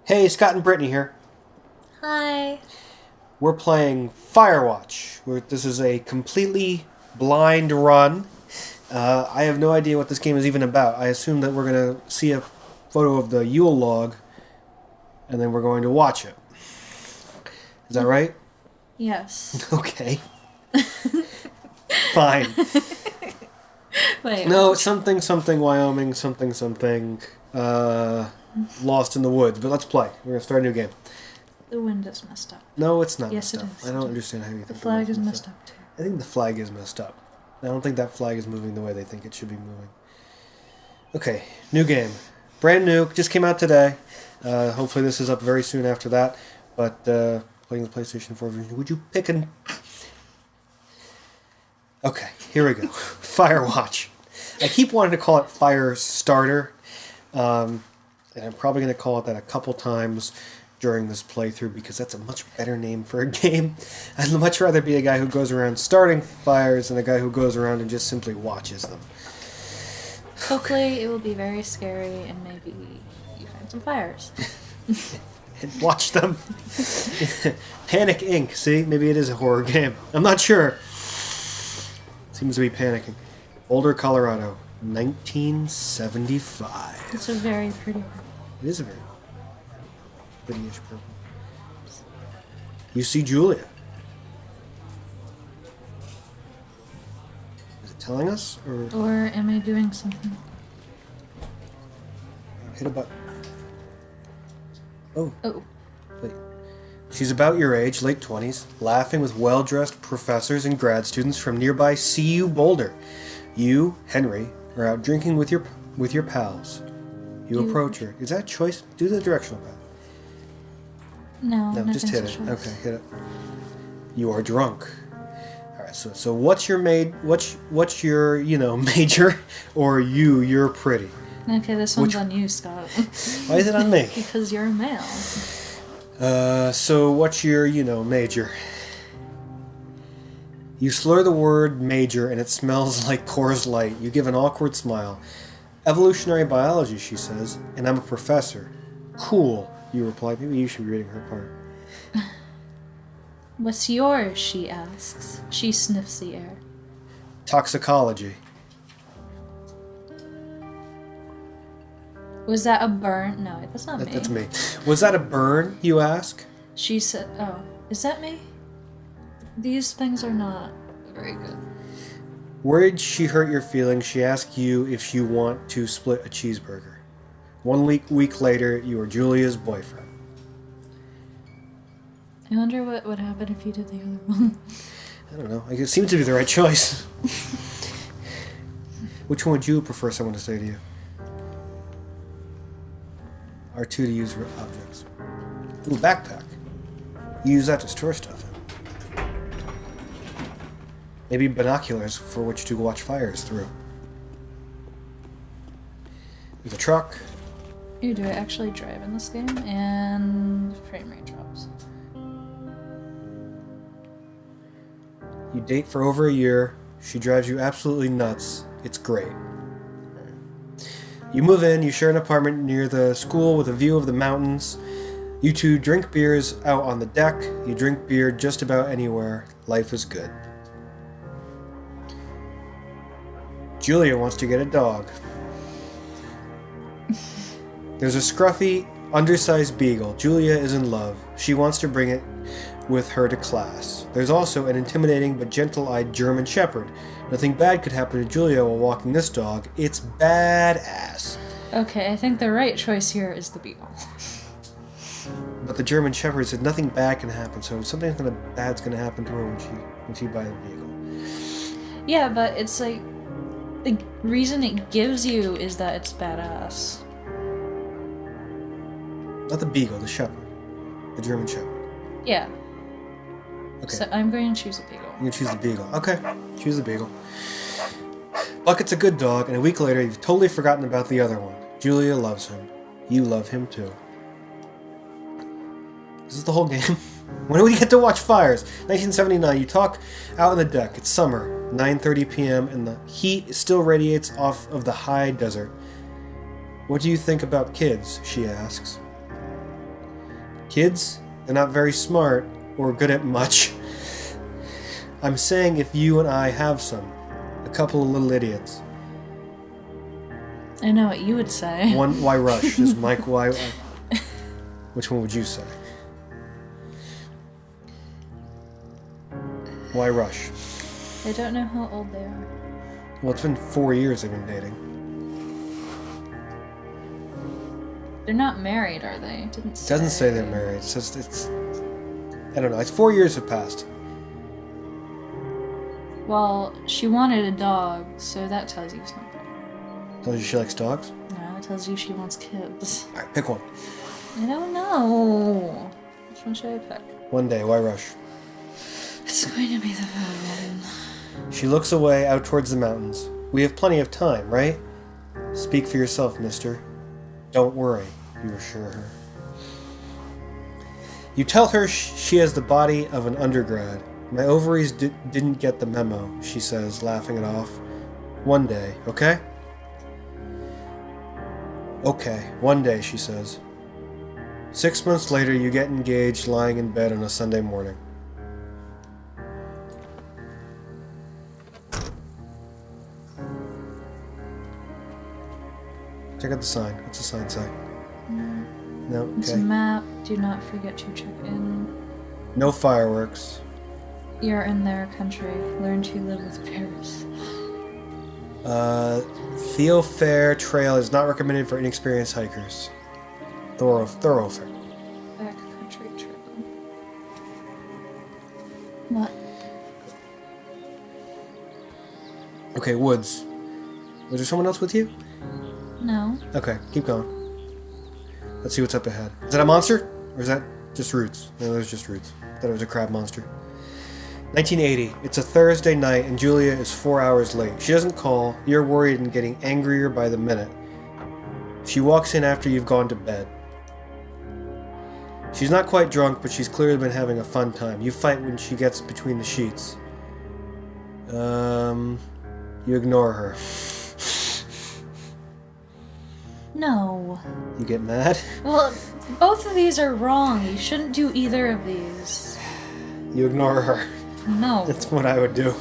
Hey, Scott and Britni here. Hi. We're playing Firewatch. This is a completely blind run. I have no idea what this game is even about. I assume that we're going to see a photo of the Yule log, and then we're going to watch it. Is that right? Yes. Okay. Fine. Wait. No, something, something, Wyoming, something, something, Lost in the Woods. But let's play. We're going to start a new game. The wind is messed up. No, it's not Yes, messed it up. is. I don't understand how you think The flag is wind's messed up too. I think the flag is messed up. I don't think that flag is moving the way they think it should be moving. Okay, new game. Brand new, just came out today. Hopefully this is up very soon after that. But playing the PlayStation 4 version. Would you pick an... Okay, here we go. Firewatch. I keep wanting to call it Fire Starter. And I'm probably going to call it that a couple times during this playthrough because that's a much better name for a game. I'd much rather be a guy who goes around starting fires than a guy who goes around and just simply watches them. Hopefully it will be very scary and maybe you find some fires. And watch them. Panic Inc. See? Maybe it is a horror game. I'm not sure. Seems to be panicking. Boulder, Colorado. 1975. It's a very pretty one. It is a very pretty-ish purple. You see Julia. Is it telling us? Or Or am I doing something? hit a button. Oh, Oh. wait. She's about your age, late 20s, laughing with well-dressed professors and grad students from nearby CU Boulder. You, Henry, are out drinking with your pals. You approach her. Is that a choice? Do the directional path. No, No, just hit it. nothing's a choice. Okay, hit it. You are drunk. All right. So what's your what's your major, or you're pretty? Okay, this one's Which- on you, Scott. Why is it on me? Because you're a male. So what's your major? You slur the word major, and it smells like Coors Light. You give an awkward smile. Evolutionary biology, she says, and I'm a professor. Cool, you reply. Maybe you should be reading her part. What's yours? She asks. She sniffs the air. Toxicology. Was that a burn? No, that's not me. That's me. Was that a burn, you ask? She said, oh, is that me? These things are not very good. Worried she hurt your feelings, she asks you if you want to split a cheeseburger. 1 week later, you are Julia's boyfriend. I wonder what would happen if you did the other one. I don't know. It seems to be the right choice. Which one would you prefer someone to say to you? R2 to use objects. Ooh, backpack. You use that to store stuff in. Maybe binoculars for which to watch fires through. There's a truck. You do I actually drive in this game? And frame rate drops. You date for over a year. She drives you absolutely nuts. It's great. You move in, you share an apartment near the school with a view of the mountains. You two drink beers out on the deck. You drink beer just about anywhere. Life is good. Julia wants to get a dog. There's a scruffy, undersized beagle. Julia is in love. She wants to bring it with her to class. There's also an intimidating but gentle-eyed German shepherd. Nothing bad could happen to Julia while walking this dog. It's badass. Okay, I think the right choice here is the beagle. But the German shepherd said nothing bad can happen, so something bad's gonna happen to her when she buys the beagle. Yeah, but it's like the reason it gives you is that it's badass. Not the beagle, the shepherd. The German shepherd. Yeah. Okay. So I'm going to choose a beagle. You can choose the beagle. Okay, choose the beagle. Bucket's a good dog, and a week later you've totally forgotten about the other one. Julia loves him. You love him too. This is the whole game. When do we get to watch fires? 1979, you talk out on the deck. It's summer, 9:30 p.m., and the heat still radiates off of the high desert. What do you think about kids? She asks. Kids, they're not very smart or good at much. I'm saying if you and I have some. A couple of little idiots. I know what you would say. Why rush? Is Mike why? Which one would you say? Why rush? I don't know how old they are. Well, it's been 4 years they've been dating. They're not married, are they? It Doesn't say they're married. It says it's. I don't know. It's 4 years have passed. Well, she wanted a dog, so that tells you something. Tells you she likes dogs? No, it tells you she wants kids. Alright, pick one. I don't know. Which one should I pick? One day, why rush? It's going to be the bad one. She looks away out towards the mountains. We have plenty of time, right? Speak for yourself, mister. Don't worry, you assure her. You tell her she has the body of an undergrad. My ovaries didn't get the memo, she says, laughing it off. One day, okay? Okay, one day, she says. 6 months later, you get engaged lying in bed on a Sunday morning. Check out the sign. What's the sign say? No? Okay. It's a map. Do not forget to check in. No fireworks. You're in their country. Learn to live with Paris. Theofair Trail is not recommended for inexperienced hikers. Thoroughfare. Backcountry trail. What? Okay, woods. Was there someone else with you? No. Okay, keep going. Let's see what's up ahead. Is that a monster? Or is that just roots? No, there's just roots. I thought it was a crab monster. 1980. It's a Thursday night and Julia is 4 hours late. She doesn't call. You're worried and getting angrier by the minute. She walks in after you've gone to bed. She's not quite drunk, but she's clearly been having a fun time. You fight when she gets between the sheets. You ignore her. No. You get mad? Well, both of these are wrong. You shouldn't do either of these. You ignore her. No. That's what I would do.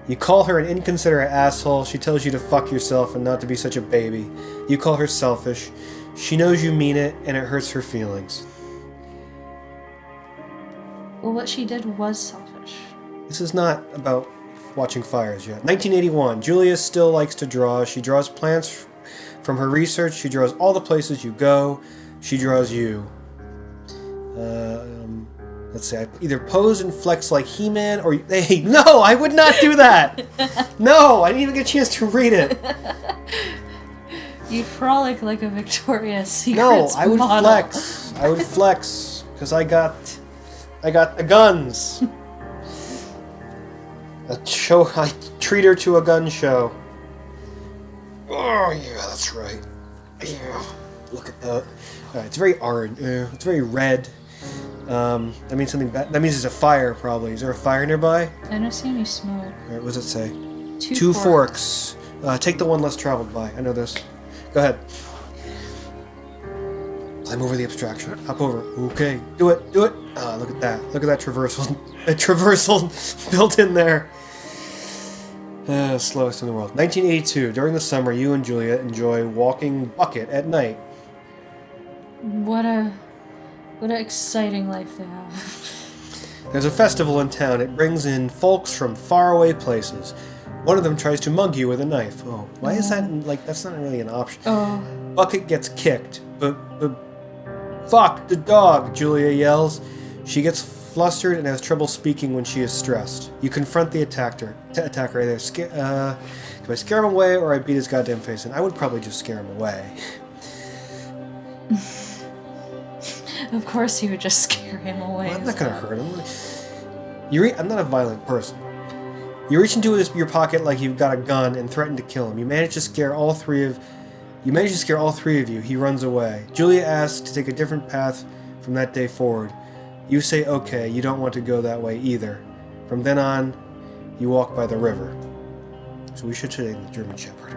You call her an inconsiderate asshole. She tells you to fuck yourself and not to be such a baby. You call her selfish. She knows you mean it, and it hurts her feelings. Well, what she did was selfish. This is not about watching fires yet. 1981. Julia still likes to draw. She draws plants from her research. She draws all the places you go. She draws you. Let's say I either pose and flex like He-Man or... Hey, no! I would not do that! No! I didn't even get a chance to read it. You frolic like a Victoria's Secret No, I would model. flex. I would flex. Because I got the guns. I treat her to a gun show. Oh, yeah, that's right. Yeah. Look at that. Alright, it's very orange. It's very red. That means something bad. That means there's a fire, probably. Is there a fire nearby? I don't see any smoke. Alright, what does it say? Two forks. Take the one less traveled by. I know this. Go ahead. Climb over the abstraction. Hop over. Okay. Do it. Do it. Ah, look at that. Look at that traversal. A traversal built in there. Slowest in the world. 1982. During the summer, you and Julia enjoy walking bucket at night. What an exciting life they have. There's a festival in town. It brings in folks from faraway places. One of them tries to mug you with a knife. Oh, why is that, like, that's not really an option. Oh. Bucket gets kicked. But, fuck, the dog, Julia yells. She gets flustered and has trouble speaking when she is stressed. You confront the attacker. Either do I scare him away or I beat his goddamn face in? I would probably just scare him away. Of course you would just scare him away. Well, I'm not gonna hurt him. I'm not a violent person. You reach into your pocket like you've got a gun and threaten to kill him. You manage to scare all three of you. He runs away. Julia asks to take a different path from that day forward. You say okay, you don't want to go that way either. From then on, you walk by the river. So we should take the German Shepherd.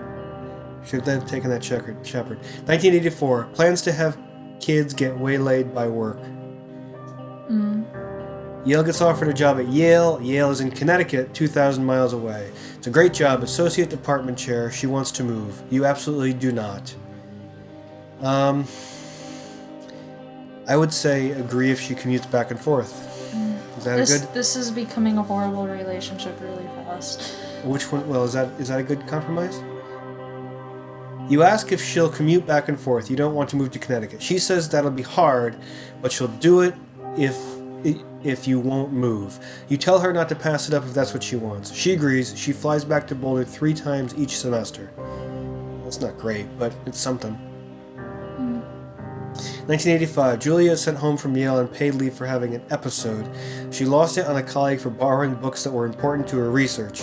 Should have taken that Shepherd. 1984. Plans to have kids get waylaid by work. Yale gets offered a job at Yale. Yale is in Connecticut, 2,000 miles away. It's a great job, associate department chair. She wants to move. You absolutely do not. I would say agree if she commutes back and forth. Is that a good? This is becoming a horrible relationship really fast. Which one? Well, is that a good compromise? You ask if she'll commute back and forth. You don't want to move to Connecticut. She says that'll be hard, but she'll do it if you won't move. You tell her not to pass it up if that's what she wants. She agrees. She flies back to Boulder 3 times each semester. That's not great, but it's something. 1985, Julia is sent home from Yale on paid leave for having an episode. She lost it on a colleague for borrowing books that were important to her research.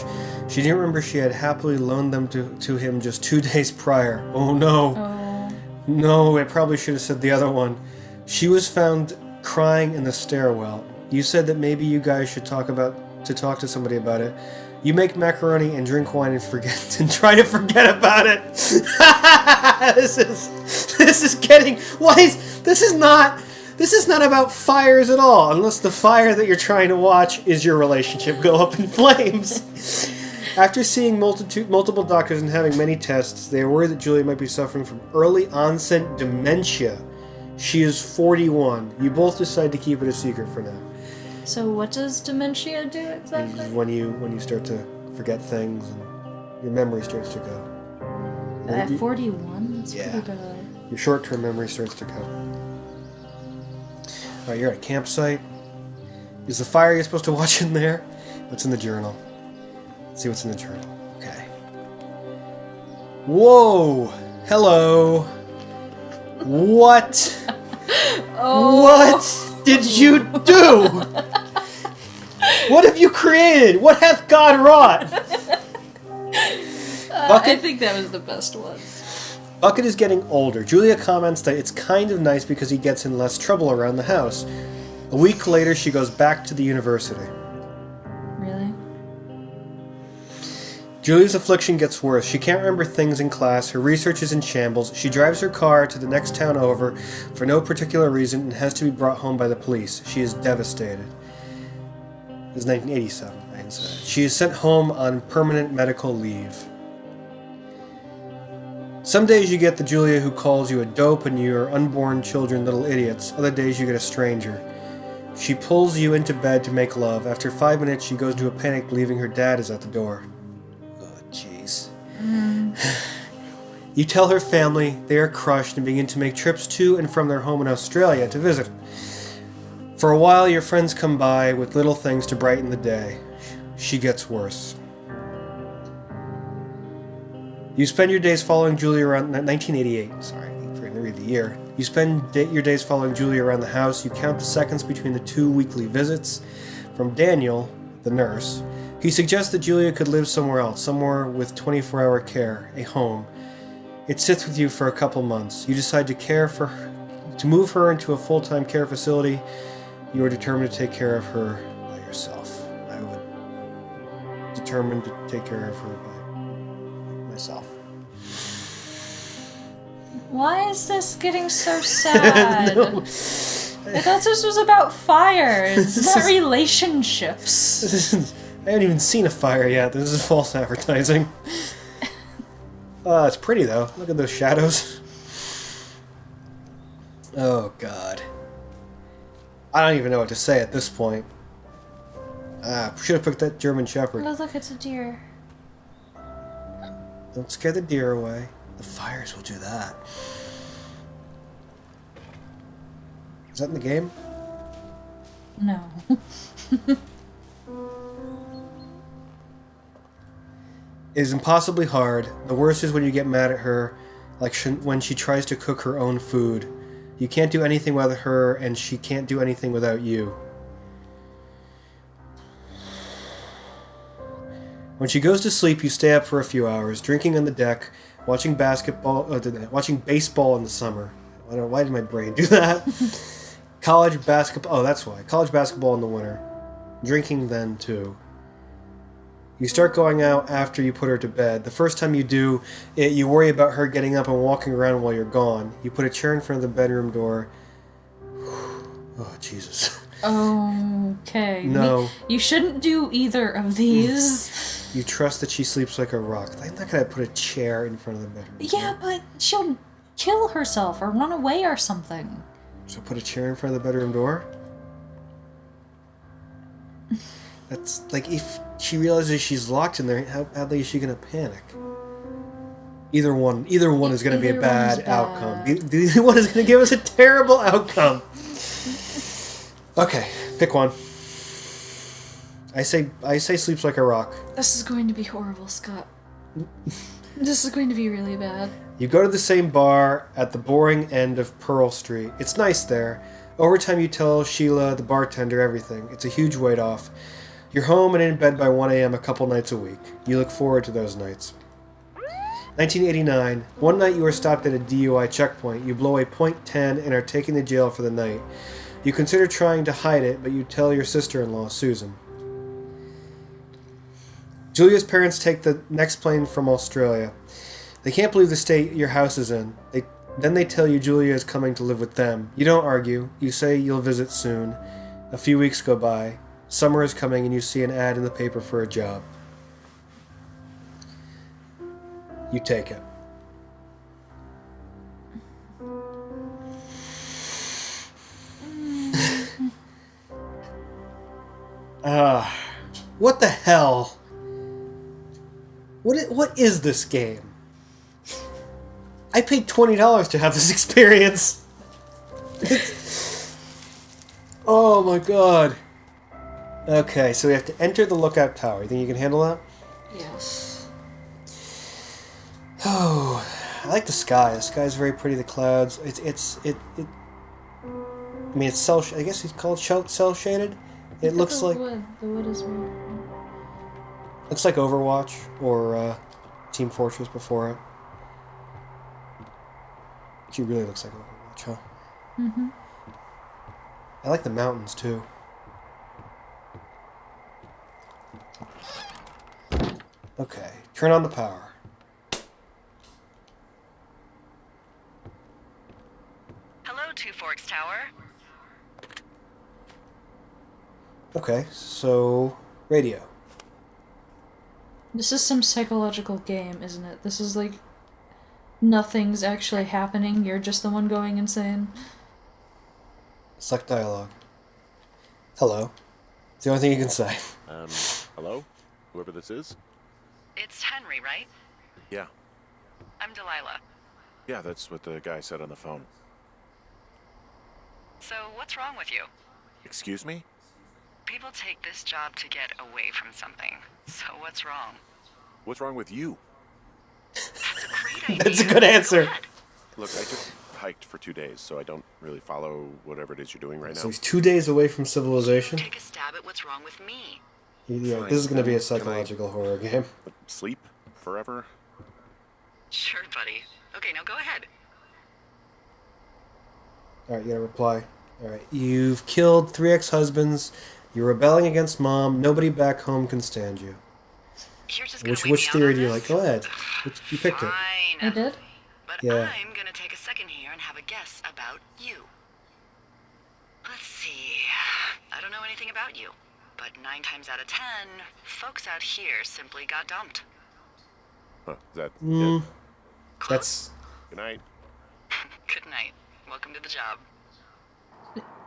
She didn't remember she had happily loaned them to him just 2 days prior. Oh no. Oh. No, I probably should have said the other one. She was found crying in the stairwell. You said that maybe you guys should talk to somebody about it. You make macaroni and drink wine and try to forget about it. This is getting this is not about fires at all, unless the fire that you're trying to watch is your relationship go up in flames. After seeing multiple doctors and having many tests, they are worried that Julia might be suffering from early onset dementia. She is 41. You both decide to keep it a secret for now. So what does dementia do exactly? When you start to forget things and your memory starts to go. At 41? That's Yeah. pretty bad. Your short-term memory starts to go. Alright, you're at a campsite. Is the fire you're supposed to watch in there? What's in the journal? Let's see what's in the journal. Okay. Whoa! Hello! What? Oh. What did you do? What have you created? What hath God wrought? I think that was the best one. Bucket is getting older. Julia comments that it's kind of nice because he gets in less trouble around the house. A week later, she goes back to the university. Really? Julia's affliction gets worse. She can't remember things in class. Her research is in shambles. She drives her car to the next town over for no particular reason and has to be brought home by the police. She is devastated. It was 1987. I didn't say that. She is sent home on permanent medical leave. Some days you get the Julia who calls you a dope and your unborn children little idiots. Other days you get a stranger. She pulls you into bed to make love. After 5 minutes, she goes into a panic, believing her dad is at the door. Oh, jeez. You tell her family they are crushed and begin to make trips to and from their home in Australia to visit. For a while, your friends come by with little things to brighten the day. She gets worse. You spend your days following Julia around 1988. Sorry, I forgot to read the year. You spend your days following Julia around the house. You count the seconds between the 2 weekly visits. From Daniel, the nurse, he suggests that Julia could live somewhere else, somewhere with 24-hour care, a home. It sits with you for a couple months. You decide to move her into a full-time care facility. You are determined to take care of her by yourself. I would determine to take care of her by myself. Why is this getting so sad? No. I thought this was about fires, not relationships. I haven't even seen a fire yet. This is false advertising. It's pretty though. Look at those shadows. Oh god. I don't even know what to say at this point. Should have picked that German Shepherd. Oh, look, it's a deer. Don't scare the deer away. The fires will do that. Is that in the game? No. It is impossibly hard. The worst is when you get mad at her, like when she tries to cook her own food. You can't do anything without her, and she can't do anything without you. When she goes to sleep, you stay up for a few hours, drinking on the deck, watching baseball in the summer. Why did my brain do that? College basketball. Oh, that's why. College basketball in the winter. Drinking then, too. You start going out after you put her to bed. The first time you do, you worry about her getting up and walking around while you're gone. You put a chair in front of the bedroom door. Oh, Jesus. Okay. No. You shouldn't do either of these. You trust that she sleeps like a rock. I'm not going to put a chair in front of the bedroom door. Yeah, but she'll kill herself or run away or something. So put a chair in front of the bedroom door? That's like if she realizes she's locked in there, how badly is she gonna panic? Either one is gonna be a bad outcome. Either one is gonna give us a terrible outcome. Okay, pick one. I say sleeps like a rock. This is going to be horrible, Scott. This is going to be really bad. You go to the same bar at the boring end of Pearl Street. It's nice there. Over time you tell Sheila, the bartender, everything. It's a huge weight off. You're home and in bed by 1 a.m. a couple nights a week. You look forward to those nights. 1989. One night you are stopped at a DUI checkpoint. You blow a .10 and are taken to jail for the night. You consider trying to hide it, but you tell your sister-in-law, Susan. Julia's parents take the next plane from Australia. They can't believe the state your house is in. Then they tell you Julia is coming to live with them. You don't argue. You say you'll visit soon. A few weeks go by. Summer is coming and you see an ad in the paper for a job. You take it. What the hell? What is this game? I paid $20 to have this experience. Oh my god. Okay, so we have to enter the lookout tower. You think you can handle that? Yes. Oh, I like the sky. The sky is very pretty. The clouds. I mean, it's cell. I guess it's called cell shaded. It looks like the wood is weird. looks like Overwatch or Team Fortress before it. She really looks like Overwatch, huh? Mm-hmm. I like the mountains too. Okay, turn on the power. Hello, Two Forks Tower. Okay, so radio. This is some psychological game, isn't it? This is like nothing's actually happening. You're just the one going insane. Select dialogue. Hello. It's the only thing you can say. Hello? Whoever this is? It's Henry, right? Yeah. I'm Delilah. Yeah, that's what the guy said on the phone. So, what's wrong with you? Excuse me? People take this job to get away from something. So, what's wrong? What's wrong with you? That's a great idea. That's a good answer. Go ahead. Look, I just hiked for 2 days, so I don't really follow whatever it is you're doing right So now. he's 2 days away from civilization. Take a stab at what's wrong with me. Yeah, Fine. this is going to be a Can I- psychological horror game. Sleep? Forever? Sure, buddy. Okay, now go ahead. Alright, you gotta reply. Alright, you've killed 3 ex-husbands. You're rebelling against mom. Nobody back home can stand you. You're just gonna Which theory do you like? Go ahead. Ugh, You picked it. Fine. I did? But Yeah. I'm gonna take a second here and have a guess about you. Let's see. I don't know anything about you, but 9 times out of 10, folks out here simply got dumped. Huh, is that Mm, it? that's... Good night. Good night. Welcome to the job.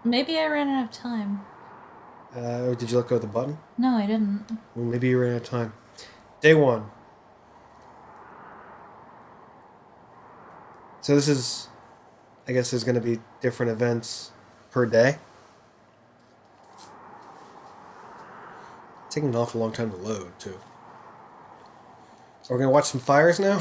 Maybe I ran out of time. or did you let go of the button? No, I didn't. Well, maybe you ran out of time. Day 1. So this is... I guess there's going to be different events per day. It's taking an awful long time to load, too. So we're going to watch some fires now?